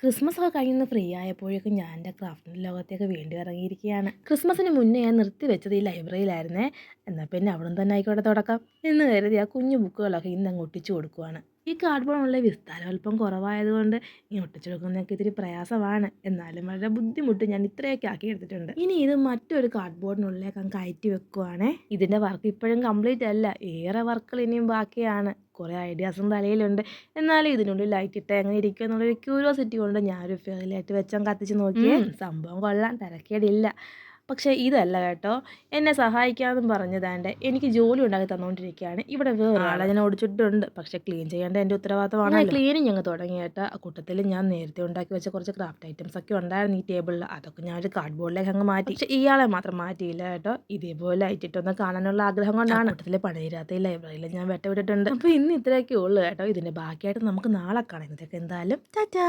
Christmas ഒക്കെ കഴിഞ്ഞൊന്ന് free ആയപ്പോഴേക്കും ഞാൻ എൻ്റെ ക്രാഫ്റ്റിൻ്റെ ലോകത്തേക്ക് വീണ്ടും ഇറങ്ങിയിരിക്കുകയാണ്. ക്രിസ്മസിന് മുന്നേ ഞാൻ നിർത്തിവെച്ചത് ഈ ലൈബ്രറിയിലായിരുന്നേ. എന്നാൽ പിന്നെ അവിടം തന്നെ ആയിക്കോട്ടെ തുടക്കം എന്ന് കരുതി ആ കുഞ്ഞു ബുക്കുകളൊക്കെ ഇന്ന് അങ്ങ് ഒട്ടിച്ചു കൊടുക്കുവാണ്. ഈ കാർഡ്ബോർഡിനുള്ള വിസ്താരം അല്പം കുറവായതുകൊണ്ട് ഈ ഒട്ടിച്ചു കൊടുക്കുന്നതൊക്കെ ഇത്തിരി പ്രയാസമാണ്. എന്നാലും വളരെ ബുദ്ധിമുട്ട് ഞാൻ ഇത്രയൊക്കെ ആക്കി എടുത്തിട്ടുണ്ട്. ഇനി ഇത് മറ്റൊരു കാർഡ്ബോർഡിനുള്ളിലേക്ക് അങ്ങ് കയറ്റി വെക്കുവാണേ. ഇതിൻ്റെ വർക്ക് ഇപ്പോഴും കംപ്ലീറ്റ് അല്ല, ഏറെ വർക്കുകൾ ഇനിയും ബാക്കിയാണ്. കുറേ ഐഡിയാസും തലയിലുണ്ട്. എന്നാലും ഇതിനുള്ളിൽ ലൈറ്റ് ഇട്ടാൽ എങ്ങനെ ഇരിക്കും എന്നുള്ളൊരു ക്യൂരിയോസിറ്റി കൊണ്ട് ഞാനൊരു ഫെയിലായിട്ട് വെച്ചങ്ങ് കത്തിച്ച് നോക്കിയേ. സംഭവം കൊള്ളാം, തരക്കേടില്ല. പക്ഷേ ഇതല്ല കേട്ടോ, എന്നെ സഹായിക്കാമെന്നും പറഞ്ഞ് ദാണ്ടെ എനിക്ക് ജോലി ഉണ്ടാക്കി തന്നുകൊണ്ടിരിക്കുകയാണ് ഇവിടെ വേറൊരാളെ ഞാൻ ഓടിച്ചിട്ടുണ്ട്. പക്ഷേ ക്ലീൻ ചെയ്യേണ്ട എൻ്റെ ഉത്തരവാദിത്തമാണ്. ക്ലീനിങ് അങ്ങ് തുടങ്ങി കേട്ടോ. ആ കൂട്ടത്തിൽ ഞാൻ നേരത്തെ ഉണ്ടാക്കി വെച്ച കുറച്ച് ക്രാഫ്റ്റ് ഐറ്റംസ് ഒക്കെ ഉണ്ടായിരുന്നു ഈ ടേബിളിൽ. അതൊക്കെ ഞാനൊരു കാർഡ്ബോർഡിലേക്ക് അങ്ങ് മാറ്റി. പക്ഷേ ഇയാളെ മാത്രം മാറ്റിയില്ല കേട്ടോ. ഇതേപോലെ ലൈറ്റിട്ടൊന്ന് കാണാനുള്ള ആഗ്രഹം കൊണ്ടാണ്. കൂട്ടത്തിൽ പണി തീരാത്ത ഈ ലൈബ്രറിയിൽ ഞാൻ വെട്ടവിട്ടിട്ടുണ്ട്. അപ്പോൾ ഇന്ന് ഇത്രയൊക്കെ ഉള്ളൂ കേട്ടോ. ഇതിൻ്റെ ബാക്കിയായിട്ട് നമുക്ക് നാളെ കാണാം. ഇതൊക്കെ എന്തായാലും ടാറ്റാ.